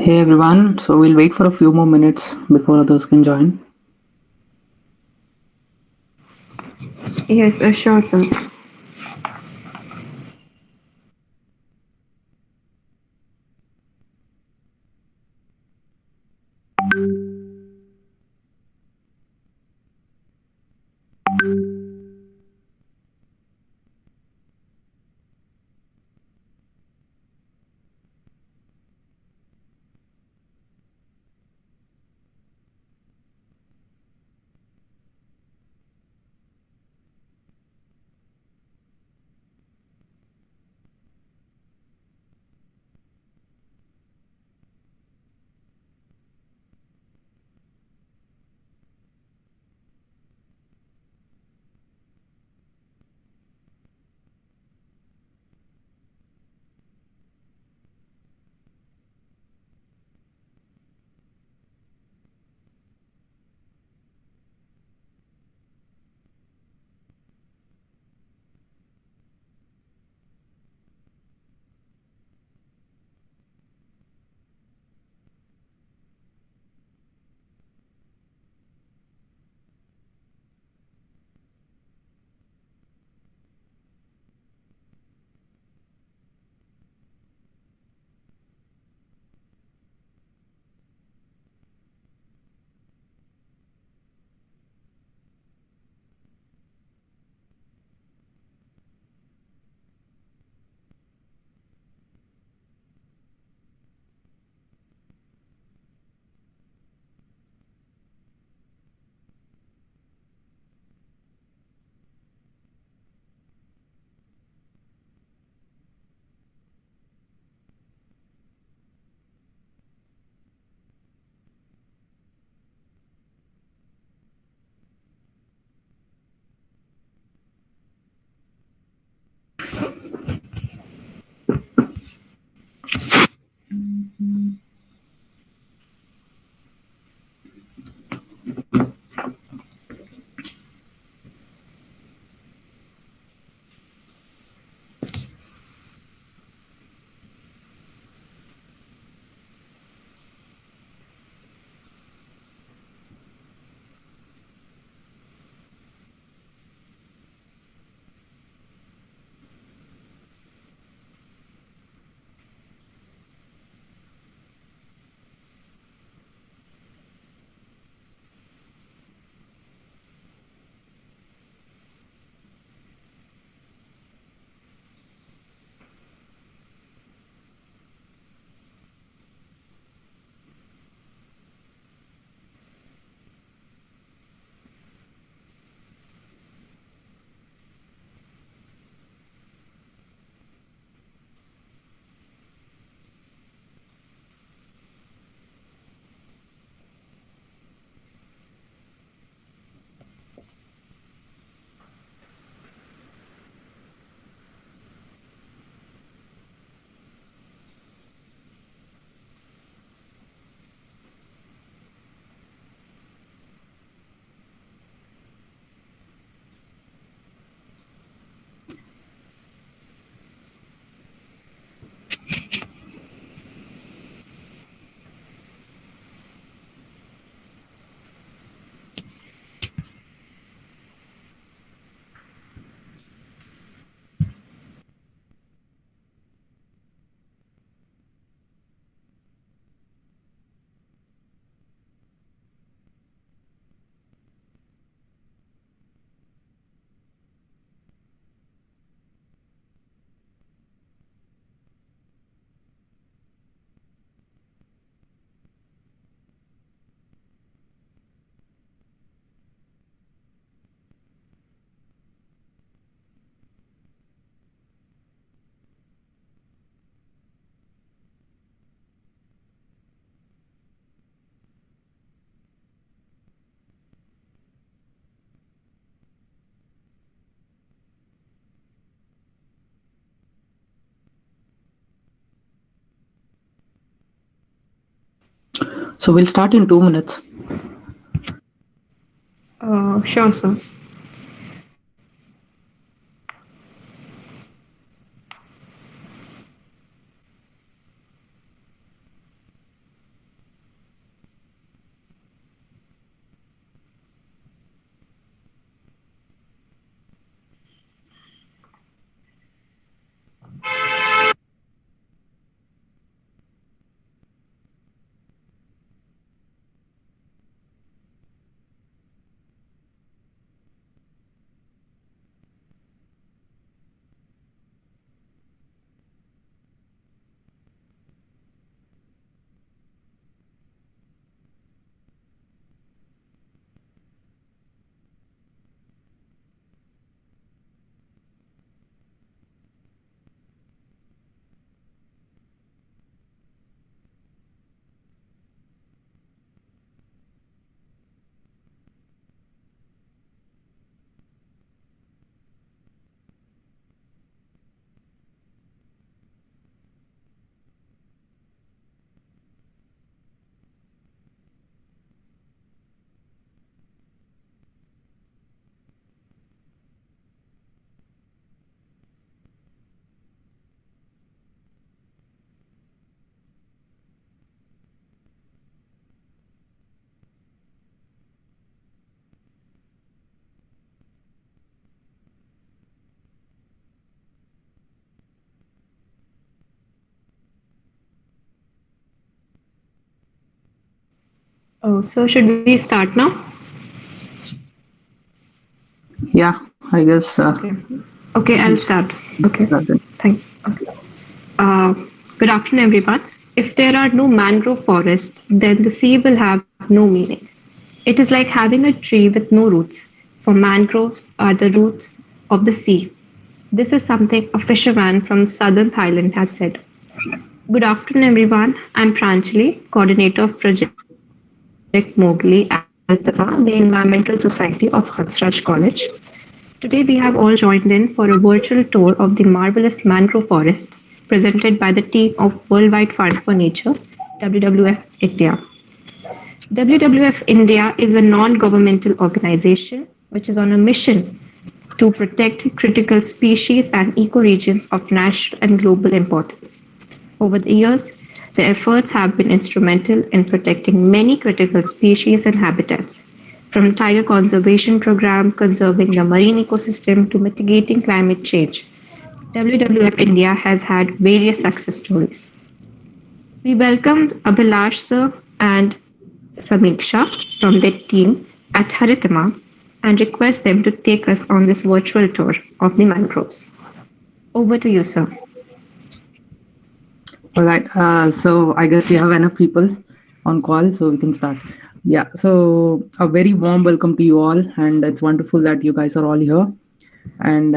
Hey everyone, so we'll wait for a few more minutes before others can join. Yes, sure, sir. So we'll start in 2 minutes. Sure, sir. Oh, so should we start now? Yeah, I guess Okay. Okay, we I'll should start. Okay. start then. Thank. Okay. Uh, Good afternoon, everyone. If there are no mangrove forests, then the sea will have no meaning. It is like having a tree with no roots. For mangroves are the roots of the sea. This is something a fisherman from southern Thailand has said. Good afternoon, everyone. I'm Pranjali, coordinator of Project Mowgli at Haritima, the Environmental Society of Hansraj College. Today, we have all joined in for a virtual tour of the marvelous mangrove forests presented by the team of Worldwide Fund for Nature, WWF India. WWF India is a non governmental organization which is on a mission to protect critical species and ecoregions of national and global importance. Over the years, the efforts have been instrumental in protecting many critical species and habitats, from tiger conservation program conserving the marine ecosystem to mitigating climate change. WWF India has had various success stories. We welcomed Abhilash sir and Samiksha from their team at Haritima and request them to take us on this virtual tour of the mangroves. Over to you, sir. All right. So I guess we have enough people on call, so we can start. Yeah. So a very warm welcome to you all, and it's wonderful that you guys are all here. And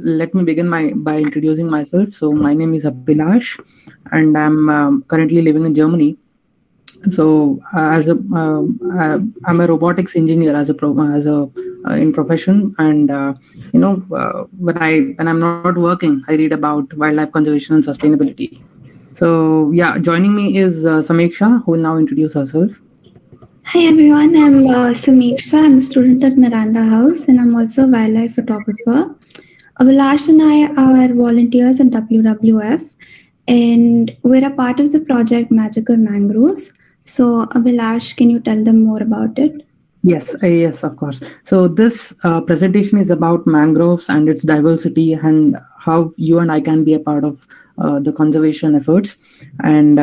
let me begin by introducing myself. So my name is Abhilash, and I'm currently living in Germany. So I'm a robotics engineer as a in profession, and when I'm not working, I read about wildlife conservation and sustainability. So yeah, joining me is Sameksha, who will now introduce herself. Hi everyone, I'm Samiksha. I'm a student at Miranda House and I'm also a wildlife photographer. Abhilash and I are volunteers at WWF and we're a part of the project Magical Mangroves. So, Abhilash, can you tell them more about it? Yes, of course. So this presentation is about mangroves and its diversity and how you and I can be a part of the conservation efforts. And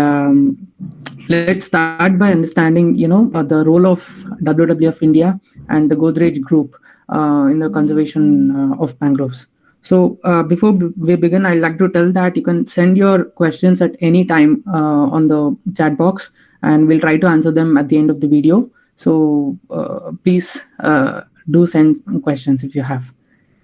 let's start by understanding, the role of WWF India and the Godrej Group in the conservation of mangroves. So before we begin, I'd like to tell that you can send your questions at any time on the chat box, and we'll try to answer them at the end of the video. So please do send questions if you have.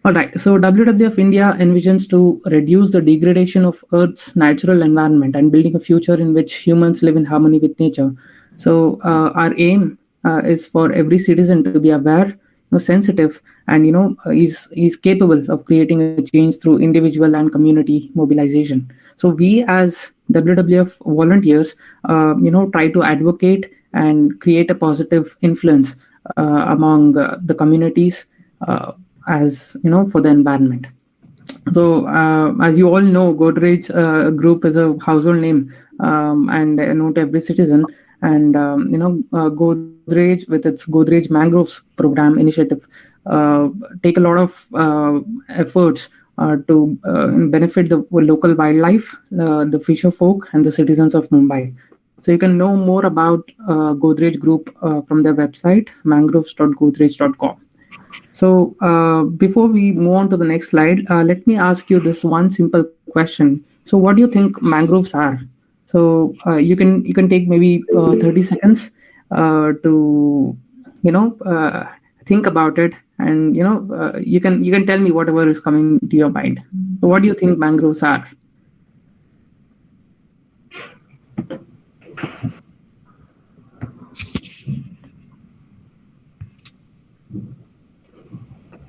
All right. So WWF India envisions to reduce the degradation of Earth's natural environment and building a future in which humans live in harmony with nature. So our aim is for every citizen to be aware, sensitive, and is capable of creating a change through individual and community mobilization. So we as WWF volunteers, try to advocate and create a positive influence among the communities, as for the environment. So as you all know, Godrej Group is a household name, and known to every citizen. And Godrej, with its Godrej Mangroves program initiative, take a lot of efforts to benefit the local wildlife, the fisher folk, and the citizens of Mumbai. So you can know more about Godrej Group from their website, mangroves.godrej.com. So before we move on to the next slide, let me ask you this one simple question. So what do you think mangroves are? So you can take maybe 30 seconds to think about it, and you can tell me whatever is coming to your mind. So what do you think mangroves are?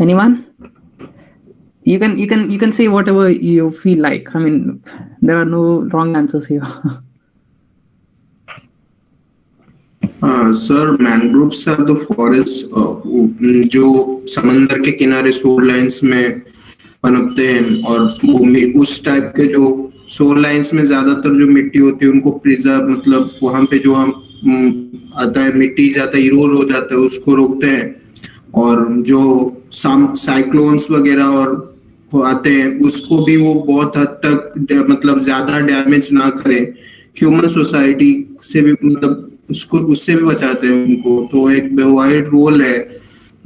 Anyone? You can say whatever you feel like. I mean, there are no wrong answers here. Sir mangroves are the forest जो समंदर के किनारे शोर lines में पनपते हैं और वो उस टाइप के जो शोर लाइंस में ज्यादातर जो मिट्टी होती है उनको प्रिजर्व मतलब वहां पे जो हम आता है मिट्टी जाता है इरोड हो जाता है उसको रोकते हैं और जो साइक्लोन्स वगैरह और वो आते हैं उसको भी वो बहुत हद तक मतलब ज्यादा डैमेज ना करें ह्यूमन सोसाइटी से भी मतलब उसको उससे भी बचाते हैं उनको। तो एक वाइड रोल है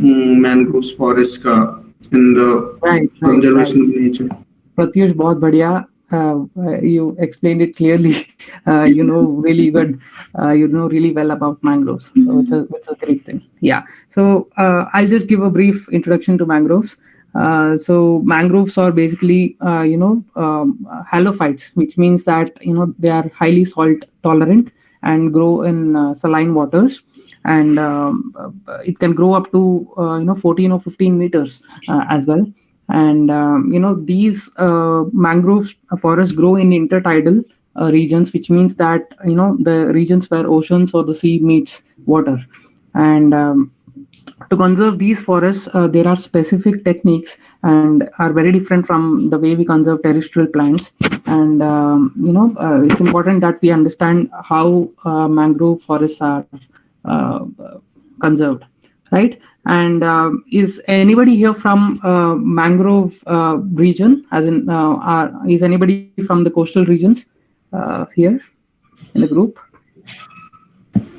मैनग्रोव फॉरेस्ट का in the Right, right, right. Conservation of nature. Pratyush, बहुत बढ़िया. You explained it clearly. You know really good. You know really well about mangroves. So it's a great thing. Yeah. So I'll just give a brief introduction to mangroves. So mangroves are basically halophytes, which means that they are highly salt tolerant and grow in saline waters, and it can grow up to 14 or 15 meters as well. And these mangrove forests grow in intertidal regions, which means that the regions where oceans or the sea meets water. And to conserve these forests, there are specific techniques and are very different from the way we conserve terrestrial plants. And it's important that we understand how mangrove forests are uh, conserved, right? And is anybody here from mangrove region? As in, is anybody from the coastal regions here in the group?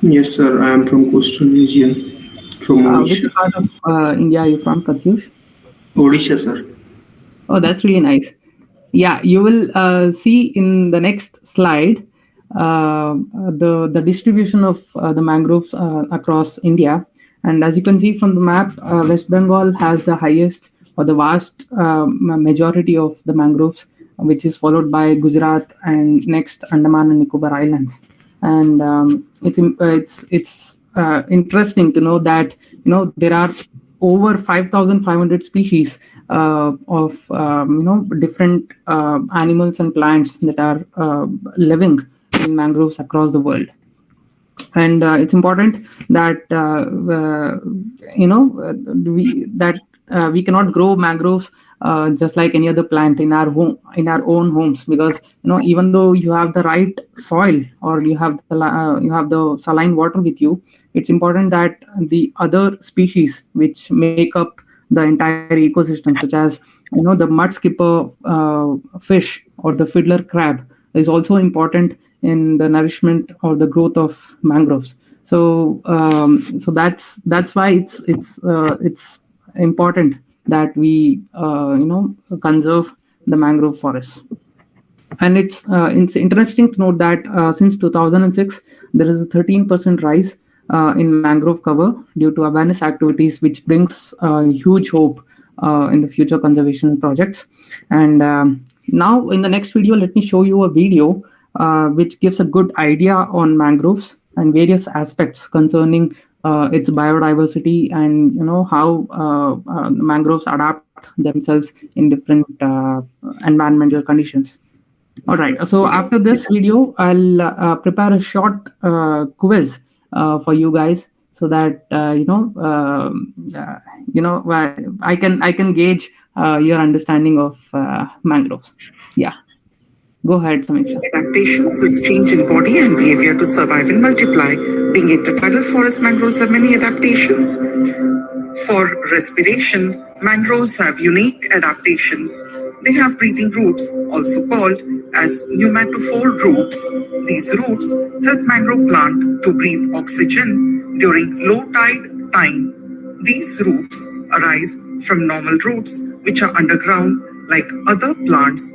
Yes, sir. I am from coastal region, from Which Odisha. part of India are you from, Pratyush? Odisha, sir. Oh, that's really nice. Yeah, you will see in the next slide the distribution of the mangroves across India. And as you can see from the map, West Bengal has the highest or the vast majority of the mangroves, which is followed by Gujarat and next Andaman and Nicobar Islands. And it's interesting to know that there are over 5,500 species of different animals and plants that are living in mangroves across the world. And it's important that we cannot grow mangroves just like any other plant in our home, in our own homes, because even though you have the right soil or you have the saline water with you, it's important that the other species which make up the entire ecosystem, such as the mud skipper fish or the fiddler crab, is also important in the nourishment or the growth of mangroves. So that's why it's important that we conserve the mangrove forests. And it's interesting to note that since 2006 there is a 13% rise in mangrove cover due to awareness activities, which brings huge hope in the future conservation projects. And now in the next video, let me show you a video which gives a good idea on mangroves and various aspects concerning its biodiversity, and how mangroves adapt themselves in different environmental conditions. All right. So after this video, I'll prepare a short quiz for you guys, so that I can gauge your understanding of mangroves. Yeah. Go ahead, Samiksha. Adaptations is change in body and behavior to survive and multiply. Being intertidal forest, mangroves have many adaptations. For respiration, mangroves have unique adaptations. They have breathing roots, also called as pneumatophore roots. These roots help mangrove plant to breathe oxygen during low tide time. These roots arise from normal roots which are underground like other plants.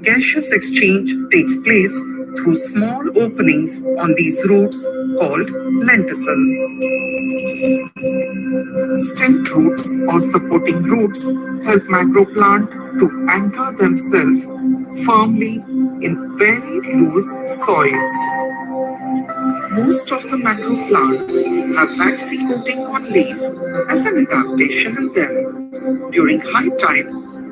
Gaseous exchange takes place through small openings on these roots called lenticels. Stemmed roots or supporting roots help mangrove plant to anchor themselves firmly in very loose soils. Most of the mangrove plants have waxy coating on leaves as an adaptation in them. During high tide,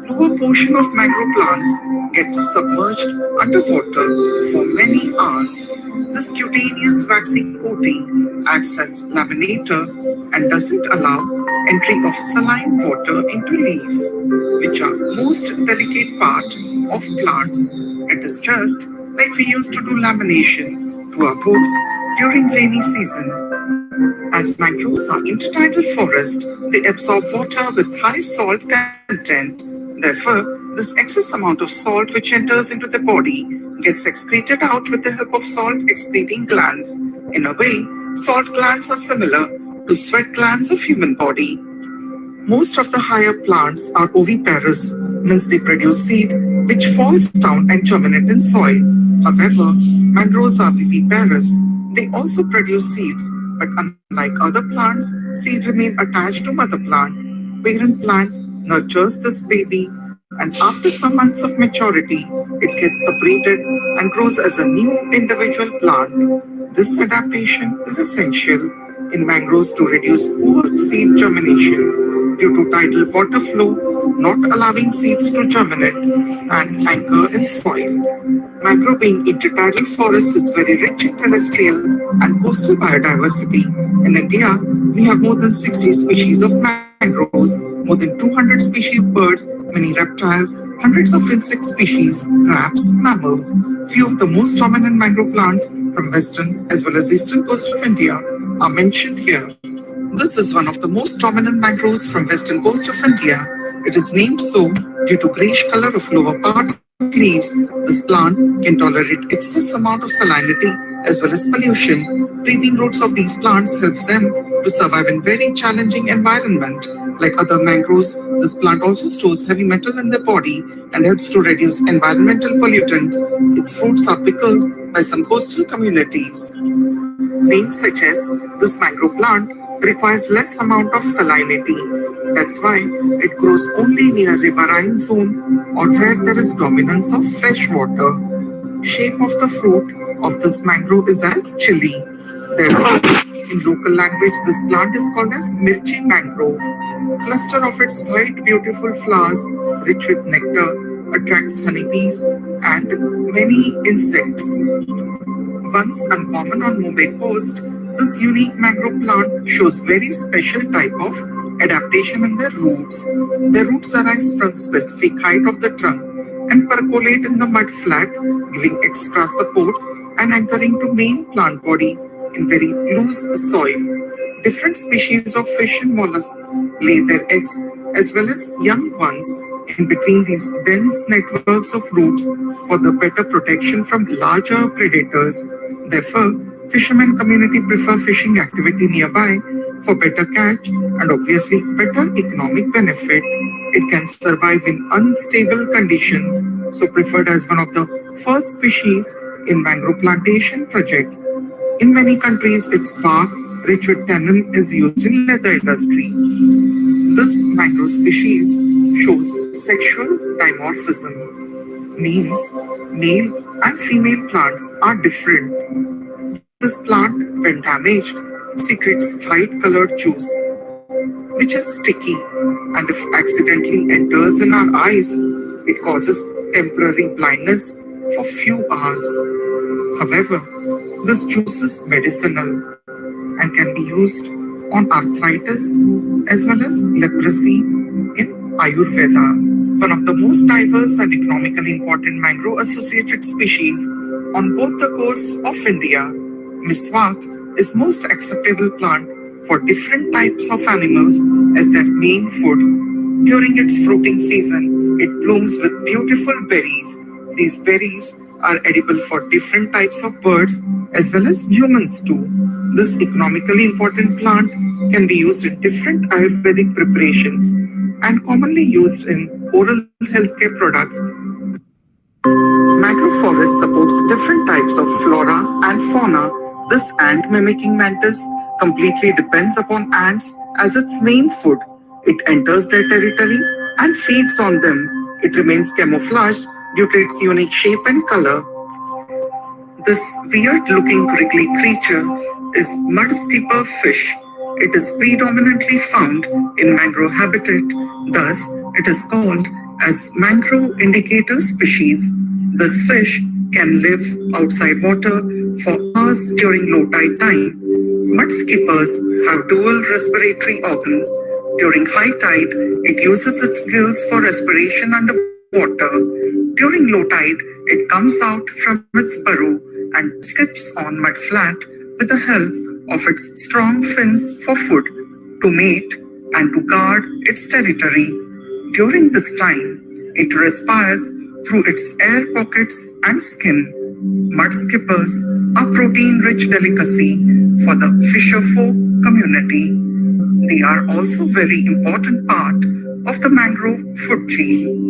lower portion of mangrove plants get submerged underwater for many hours. This cutaneous waxy coating acts as laminator and doesn't allow entry of saline water into leaves, which are most delicate part of plants. It is just like we used to do lamination to our books during rainy season. As mangroves are intertidal forest, they absorb water with high salt content. Therefore, this excess amount of salt which enters into the body gets excreted out with the help of salt excreting glands In a way, salt glands are similar to sweat glands of human body. Most of the higher plants are oviparous, means they produce seed which falls down and germinate in soil. However, mangroves are viviparous. They also produce seeds, but unlike other plants, seed remain attached to mother plant. Parent plant nurtures this baby, and after some months of maturity, it gets separated and grows as a new individual plant. This adaptation is essential in mangroves to reduce poor seed germination due to tidal water flow not allowing seeds to germinate and anchor in soil. Mangrove being intertidal forest is very rich in terrestrial and coastal biodiversity. In India, we have more than 60 species of mangroves, more than 200 species of birds, many reptiles, hundreds of insect species, crabs, mammals. Few of the most dominant mangrove plants from western as well as eastern coast of India are mentioned here. This is one of the most dominant mangroves from western coast of India. It is named so due to grayish color of lower part of leaves. This plant can tolerate excess amount of salinity as well as pollution. Breathing roots of these plants helps them to survive in very challenging environment. Like other mangroves, this plant also stores heavy metal in the body and helps to reduce environmental pollutants. Its fruits are pickled by some coastal communities. Names suggest this mangrove plant requires less amount of salinity. That's why it grows only near riverine zone or where there is dominance of fresh water. Shape of the fruit of this mangrove is as chili. Therefore, in local language, this plant is called as mirchi mangrove. Cluster of its white beautiful flowers, rich with nectar, attracts honeybees and many insects. Once uncommon on Mumbai coast, this unique mangrove plant shows very special type of adaptation in their roots. Their roots arise from specific height of the trunk and percolate in the mud flat, giving extra support and anchoring to main plant body in very loose soil. Different species of fish and mollusks lay their eggs as well as young ones in between these dense networks of roots for the better protection from larger predators. Therefore, fishermen community prefer fishing activity nearby for better catch and obviously better economic benefit. It can survive in unstable conditions, so preferred as one of the first species in mangrove plantation projects. In many countries, its bark, rich with tannin, is used in leather industry. This mangrove species shows sexual dimorphism, means male and female plants are different. This plant, when damaged, secretes white-colored juice, which is sticky, and if accidentally enters in our eyes, it causes temporary blindness for few hours. However, this juice is medicinal and can be used on arthritis as well as leprosy in Ayurveda. One of the most diverse and economically important mangrove associated species on both the coasts of India. Miswak is most acceptable plant for different types of animals as their main food. During its fruiting season, it blooms with beautiful berries. These berries are edible for different types of birds as well as humans too. This economically important plant can be used in different Ayurvedic preparations and commonly used in oral healthcare products. Mangrove forest supports different types of flora and fauna. This ant mimicking mantis completely depends upon ants as its main food. It enters their territory and feeds on them. It remains camouflaged due to its unique shape and color. This weird-looking wriggly creature is mud skipper fish. It is predominantly found in mangrove habitat, thus it is called as mangrove indicator species. This fish can live outside water for hours during low tide time. Mud skippers have dual respiratory organs. During high tide, it uses its gills for respiration underwater. During low tide, it comes out from its burrow and skips on mud flat with the help of its strong fins for food, to mate and to guard its territory. During this time, it respires through its air pockets and skin. Mud skippers a protein-rich delicacy for the fisherfolk community. They are also very important part of the mangrove food chain.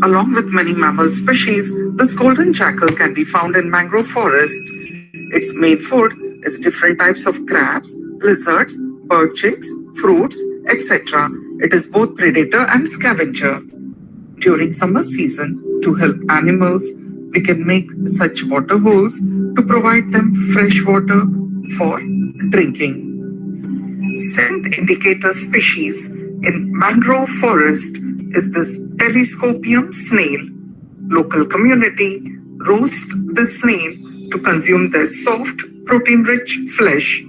Along with many mammal species, this golden jackal can be found in mangrove forest. Its main food is different types of crabs, lizards, bird chicks, fruits, etc. It is both predator and scavenger. During summer season, to help animals, we can make such water holes to provide them fresh water for drinking. Scent indicator species in mangrove forest is this telescopium snail. Local community roast this snail to consume their soft, protein-rich flesh.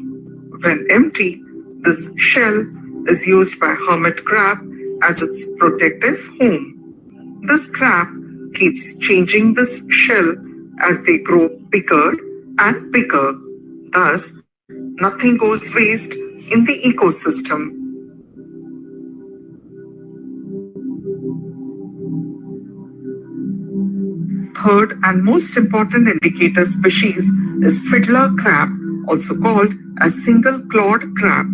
When empty, this shell is used by hermit crab as its protective home. This crab keeps changing this shell as they grow bigger and bigger. Thus, nothing goes waste in the ecosystem. Third and most important indicator species is fiddler crab, also called as single-clawed crab.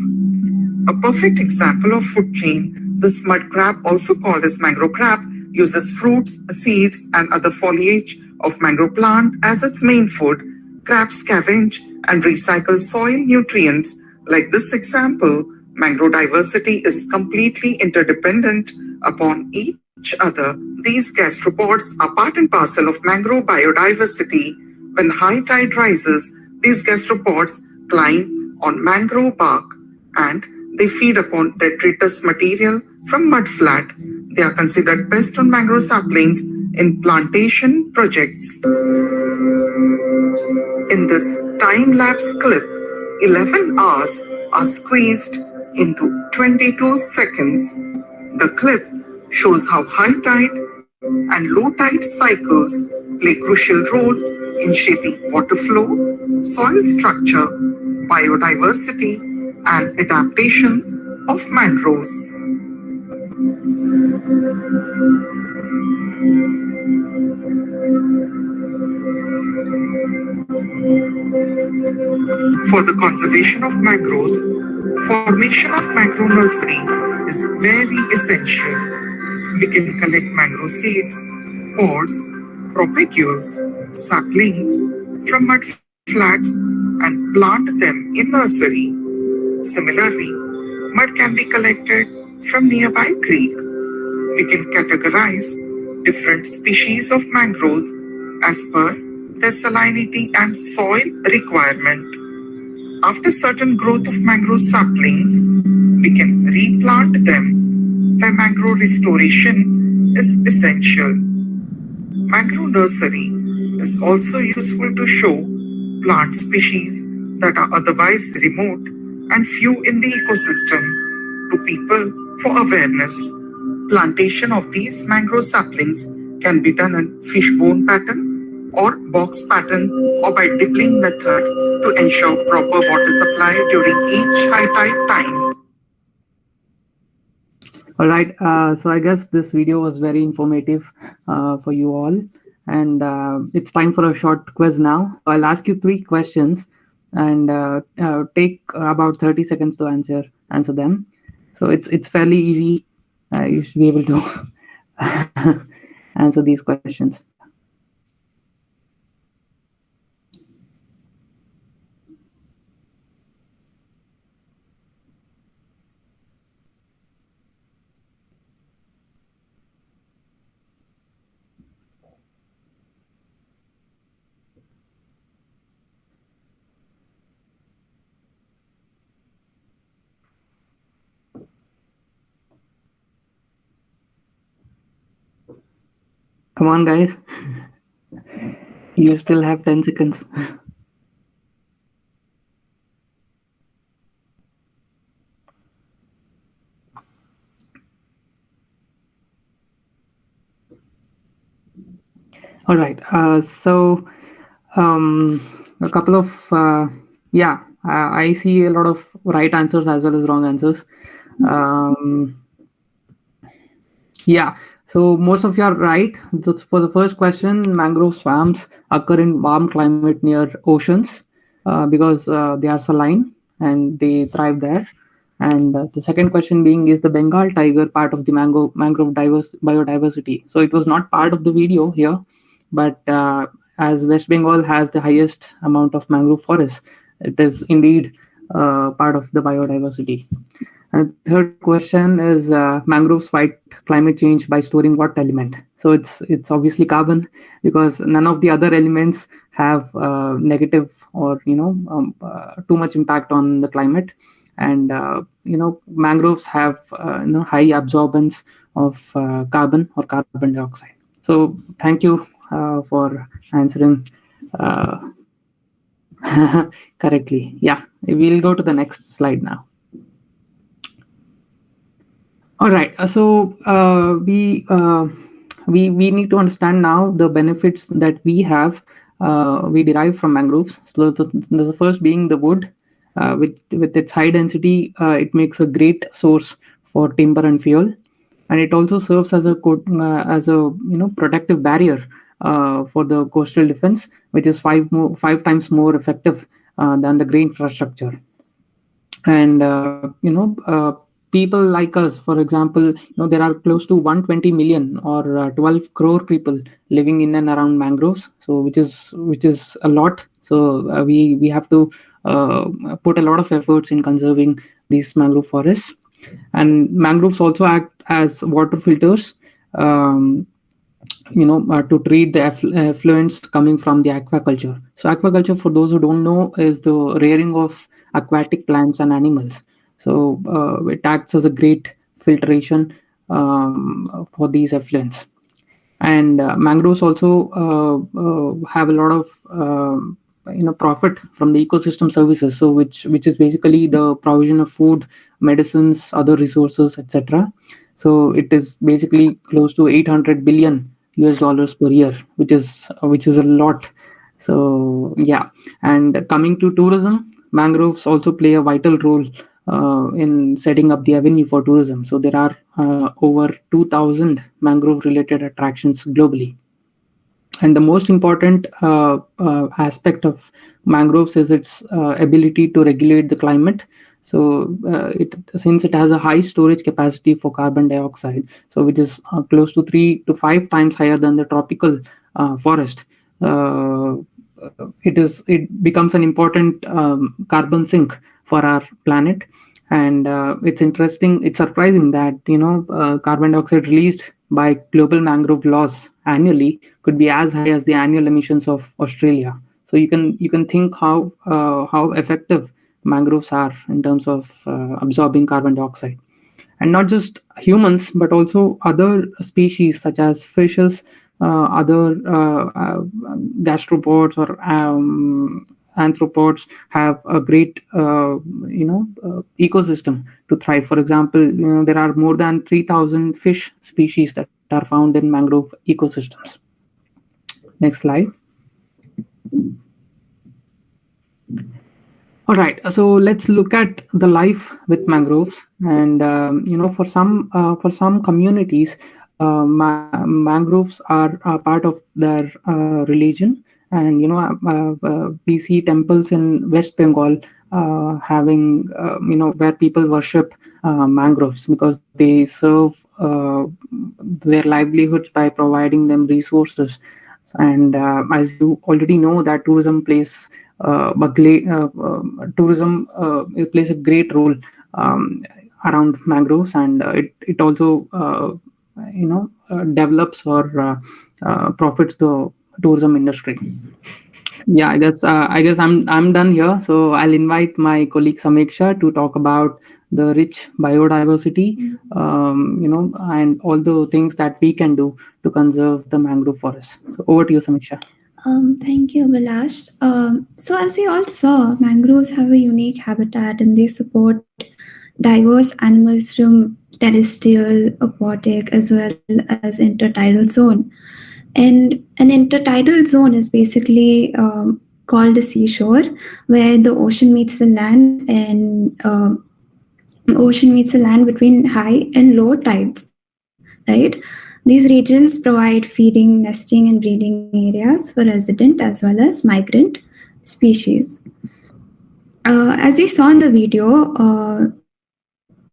A perfect example of food chain, this mud crab, also called as mangrove crab, uses fruits, seeds, and other foliage of mangrove plant as its main food. Crabs scavenge and recycle soil nutrients. Like this example, mangrove diversity is completely interdependent upon each other. These gastropods are part and parcel of mangrove biodiversity. When high tide rises, these gastropods climb on mangrove bark and they feed upon detritus material from mudflat. They are considered best on mangrove saplings in plantation projects. In this time-lapse clip, 11 hours are squeezed into 22 seconds. The clip shows how high tide and low tide cycles play crucial role in shaping water flow, soil structure, biodiversity, and adaptations of mangroves. For the conservation of mangroves, formation of mangrove nursery is very essential. We can collect mangrove seeds, pods, propagules, saplings from mud flats and plant them in nursery. Similarly, mud can be collected from nearby creek. We can categorize different species of mangroves as per their salinity and soil requirement. After certain growth of mangrove saplings, we can replant them where mangrove restoration is essential. Mangrove nursery is also useful to show plant species that are otherwise remote and few in the ecosystem to people for awareness. Plantation of these mangrove saplings can be done in fishbone pattern or box pattern or by dipping method to ensure proper water supply during each high tide time. All right, so I guess this video was very informative for you all, and it's time for a short quiz now. I'll ask you 3 questions, and take about 30 seconds to answer them. So it's fairly easy. You should be able to answer these questions. Come on, guys. You still have 10 seconds. All right. Um, a couple of yeah, I see a lot of right answers as well as wrong answers. Um, yeah. So most of you are right. For the first question, mangrove swamps occur in warm climate near oceans because they are saline and they thrive there. And the second question being, is the Bengal tiger part of the mangrove biodiversity? So it was not part of the video here, but as West Bengal has the highest amount of mangrove forests, it is indeed part of the biodiversity. And third question is, mangroves fight climate change by storing what element? So it's obviously carbon, because none of the other elements have negative or too much impact on the climate. And mangroves have high absorbance of carbon or carbon dioxide. So thank you for answering uh, correctly. Yeah, we'll go to the next slide now. All right. We need to understand now the benefits that we derive from mangroves. So the first being the wood, with its high density, it makes a great source for timber and fuel, and it also serves as a protective barrier for the coastal defense, which is five times more effective than the green infrastructure. And people like us, for example, there are close to 120 million or 12 crore people living in and around mangroves, so which is a lot. So we have to put a lot of efforts in conserving these mangrove forests. And mangroves also act as water filters, um, to treat the effluents coming from the aquaculture. So aquaculture, for those who don't know, is the rearing of aquatic plants and animals. So it acts as a great filtration for these effluents. And mangroves also have a lot of profit from the ecosystem services, so which is basically the provision of food, medicines, other resources, etc. So it is basically close to 800 billion US dollars per year, which is a lot. So yeah. And coming to tourism, mangroves also play a vital role in setting up the avenue for tourism. So there are over 2,000 mangrove related attractions globally. And the most important aspect of mangroves is its ability to regulate the climate. So since it has a high storage capacity for carbon dioxide, so which is close to 3 to 5 times higher than the tropical forest, uh, it becomes an important carbon sink for our planet. And it's surprising that carbon dioxide released by global mangrove loss annually could be as high as the annual emissions of Australia. So you can think how effective mangroves are in terms of absorbing carbon dioxide. And not just humans, but also other species such as fishes, other gastropods or arthropods have a great ecosystem to thrive. For example, there are more than 3,000 fish species that are found in mangrove ecosystems. Next slide. All right, so let's look at the life with mangroves. And for some communities, mangroves are part of their religion. And we see temples in West Bengal having where people worship mangroves because they serve their livelihoods by providing them resources. And as you already know, that tourism plays a great role around mangroves, and it also develops or profits the tourism industry. Yeah, I guess I'm done here. So I'll invite my colleague Sameksha to talk about the rich biodiversity, and all the things that we can do to conserve the mangrove forest. So over to you, Sameksha. Thank you, Vilash. So, as we all saw, mangroves have a unique habitat and they support diverse animals from terrestrial, aquatic, as well as intertidal zone. And an intertidal zone is basically called a seashore where the ocean meets the land and between high and low tides, right? These regions provide feeding, nesting, and breeding areas for resident as well as migrant species. As we saw in the video,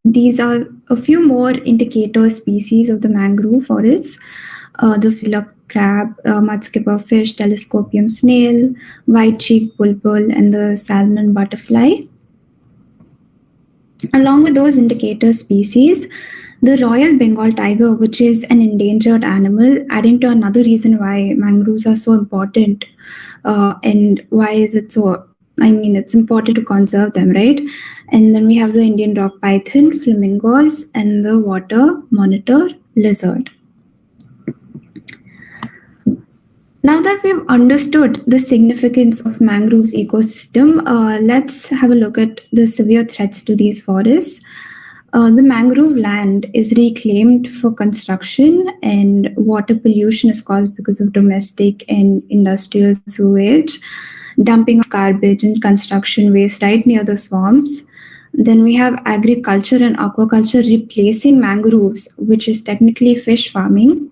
these are a few more indicator species of the mangrove forests. The fiddler crab, mudskipper fish, telescopium snail, white-cheeked bulbul, and the salmon butterfly. Along with those indicator species, the Royal Bengal tiger, which is an endangered animal, adding to another reason why mangroves are so important, and why is it so? I mean, it's important to conserve them, right? And then we have the Indian rock python, flamingos, and the water monitor lizard. Now that we've understood the significance of mangroves ecosystem, let's have a look at the severe threats to these forests. The mangrove land is reclaimed for construction, and water pollution is caused because of domestic and industrial sewage, dumping of garbage and construction waste right near the swamps. Then we have agriculture and aquaculture replacing mangroves, which is technically fish farming,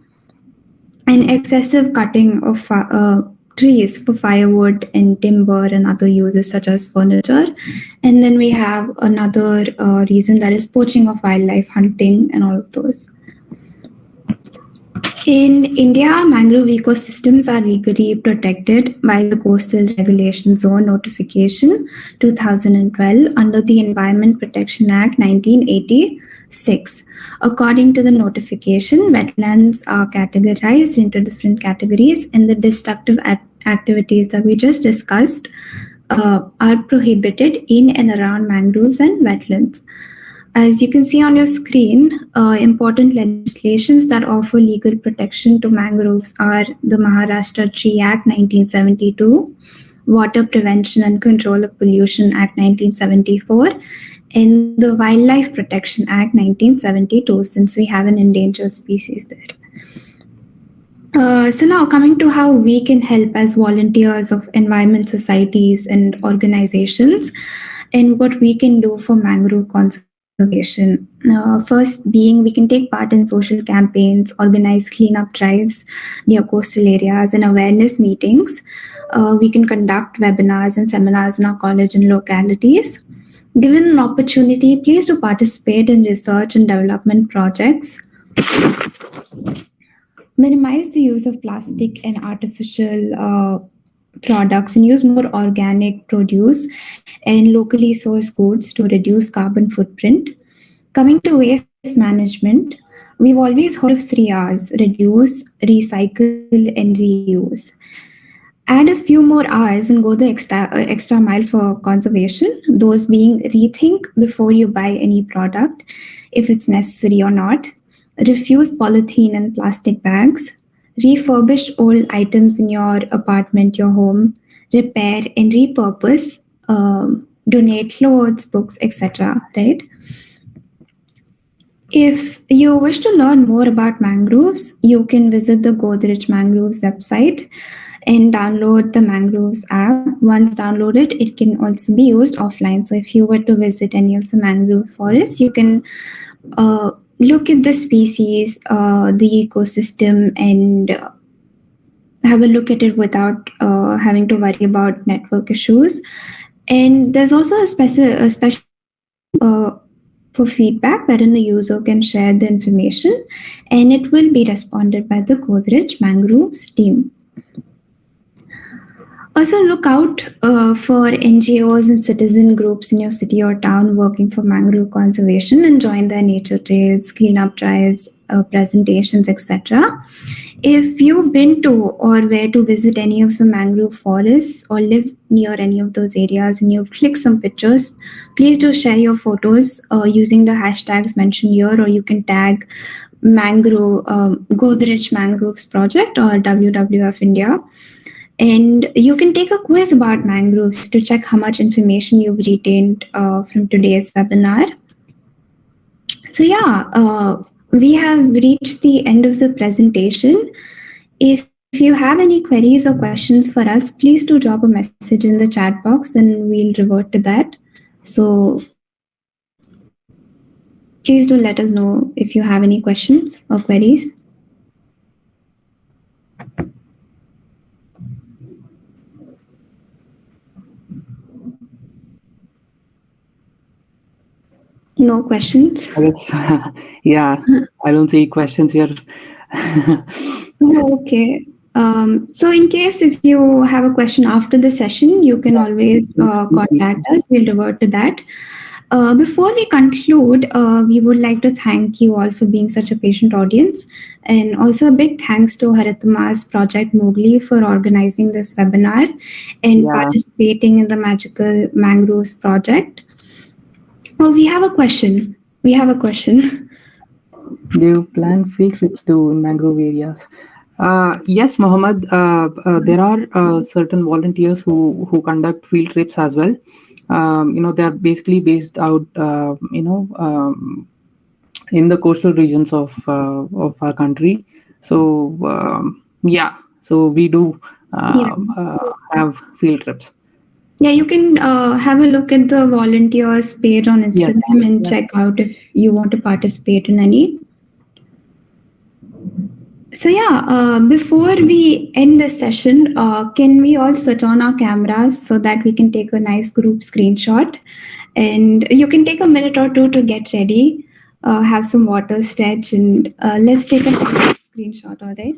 and excessive cutting of trees for firewood and timber and other uses such as furniture. And then we have another reason, that is poaching of wildlife, hunting, and all of those. In India, mangrove ecosystems are legally protected by the Coastal Regulation Zone Notification 2012 under the Environment Protection Act 1986. According to the notification, wetlands are categorized into different categories, and the destructive activities that we just discussed are prohibited in and around mangroves and wetlands. As you can see on your screen, important legislations that offer legal protection to mangroves are the Maharashtra Tree Act 1972, Water Prevention and Control of Pollution Act 1974, and the Wildlife Protection Act 1972, since we have an endangered species there. So now coming to how we can help as volunteers of environment societies and organizations, and what we can do for mangrove conservation. First being, we can take part in social campaigns, organize cleanup drives near coastal areas, and awareness meetings. We can conduct webinars and seminars in our college and localities. Given an opportunity, please do participate in research and development projects. Minimize the use of plastic and artificial products, and use more organic produce and locally sourced goods to reduce carbon footprint. Coming to waste management, we've always heard of 3 R's: reduce, recycle, and reuse. Add a few more R's and go the extra mile for conservation, those being rethink before you buy any product, if it's necessary or not. Refuse polythene and plastic bags. Refurbish old items in your apartment, your home. Repair and repurpose. Donate clothes, books, etc. Right? If you wish to learn more about mangroves, you can visit the Godrej Mangroves website and download the Mangroves app. Once downloaded, it can also be used offline. So if you were to visit any of the mangrove forests, you can look at the species, the ecosystem, and have a look at it without having to worry about network issues. And there's also a special for feedback, wherein the user can share the information, and it will be responded by the Godrej Mangroves team. Also, look out for NGOs and citizen groups in your city or town working for mangrove conservation, and join their nature trails, cleanup drives, presentations, etc. If you've been to or were to visit any of the mangrove forests or live near any of those areas and you've clicked some pictures, please do share your photos using the hashtags mentioned here, or you can tag Godrej Mangroves Project or WWF India. And you can take a quiz about mangroves to check how much information you've retained from today's webinar. So we have reached the end of the presentation. If you have any queries or questions for us, please do drop a message in the chat box and we'll revert to that. So please do let us know if you have any questions or queries. No questions? I guess, yeah, I don't see questions here. Okay. So in case if you have a question after the session, you can always contact us. We'll revert to that. Before we conclude, we would like to thank you all for being such a patient audience. And also a big thanks to Haritima's project Mowgli for organizing this webinar and participating in the Magical Mangroves project. Oh, we have a question. Do you plan field trips to mangrove areas? Yes, Mohammed. There are certain volunteers who conduct field trips as well. They are basically based out, in the coastal regions of our country. So so we do have field trips. Yeah, you can have a look at the volunteers page on Instagram and check out if you want to participate in any. So before we end this session, can we all switch on our cameras so that we can take a nice group screenshot? And you can take a minute or two to get ready, have some water, stretch, and let's take a screenshot, all right?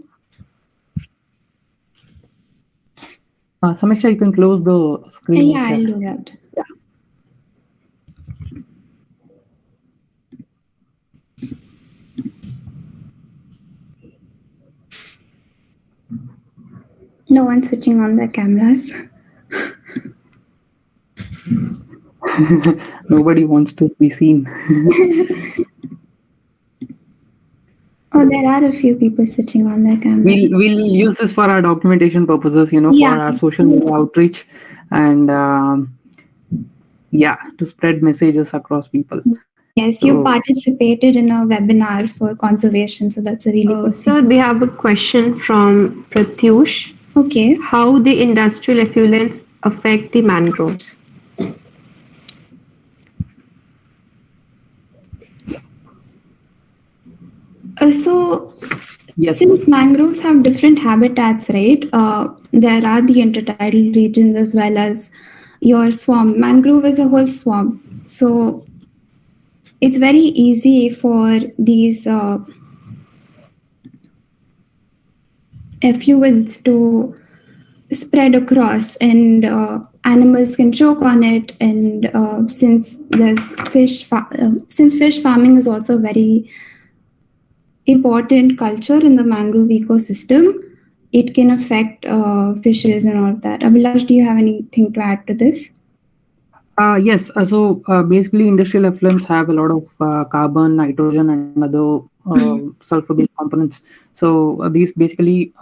Samiksha, you can close the screen. Yeah, I'll do that. Yeah. No one's switching on their cameras. Nobody wants to be seen. Oh, there are a few people switching on their cameras. We'll use this for our documentation purposes, for our social media outreach and to spread messages across people. Yes, you participated in a webinar for conservation, so that's a really good thing. Sir, we have a question from Pratyush. Okay. How the industrial effluents affect the mangroves? Since mangroves have different habitats, right? There are the intertidal regions as well as your swamp. Mangrove is a whole swamp. So it's very easy for these effluents to spread across, and animals can choke on it. And since fish farming is also very important culture in the mangrove ecosystem, it can affect fishes and all of that. Abhilash, do you have anything to add to this? Yes. So basically, industrial effluents have a lot of carbon, nitrogen, and other sulfur-based components. So these basically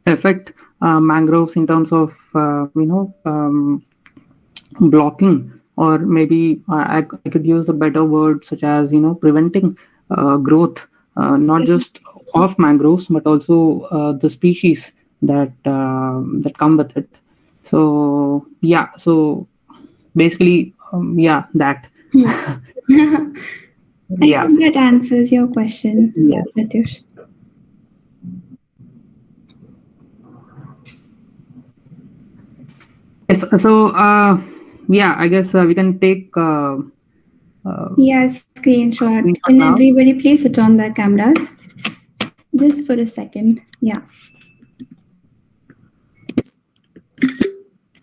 affect mangroves in terms of blocking, or maybe I could use a better word such as preventing growth, not just of mangroves but also the species that come with it. So so basically that. I think that answers your question. Yes. Pratyush. Yes. So I guess we can take screenshot. Can everybody please switch on their cameras just for a second? Yeah,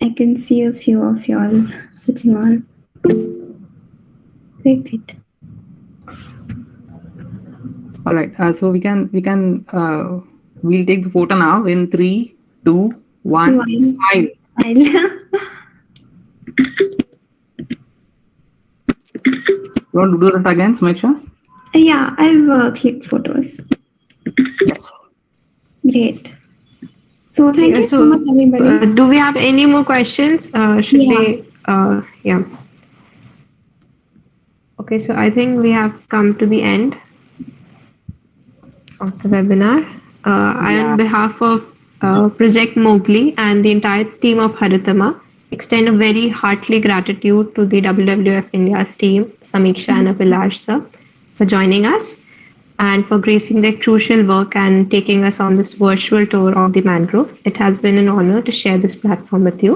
I can see a few of y'all switching on. Great. All right. So we'll take the photo now in 3, 2, 1. Smile. You want to do that again, Samiksha? Yeah, I've clicked photos. Yes. Great. So So thank you so much, everybody. Do we have any more questions? Should Yeah. we? Yeah. Okay, so I think we have come to the end of the webinar. On behalf of Project Mowgli and the entire team of Haritima, extend a very heartily gratitude to the WWF India's team, Samiksha and Abhilash sir, for joining us and for gracing their crucial work and taking us on this virtual tour of the mangroves. It has been an honor to share this platform with you.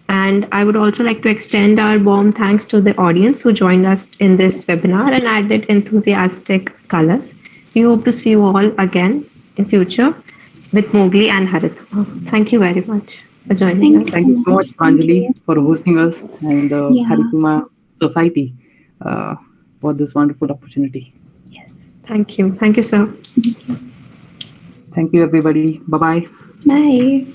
And I would also like to extend our warm thanks to the audience who joined us in this webinar and added enthusiastic colors. We hope to see you all again in future with Mowgli and Haritima. Thank you very much for joining us. Thank you so much, Pranjali, for hosting us and the Haritima Society for this wonderful opportunity. Yes. Thank you. Thank you, sir. Thank you, everybody. Bye-bye. Bye.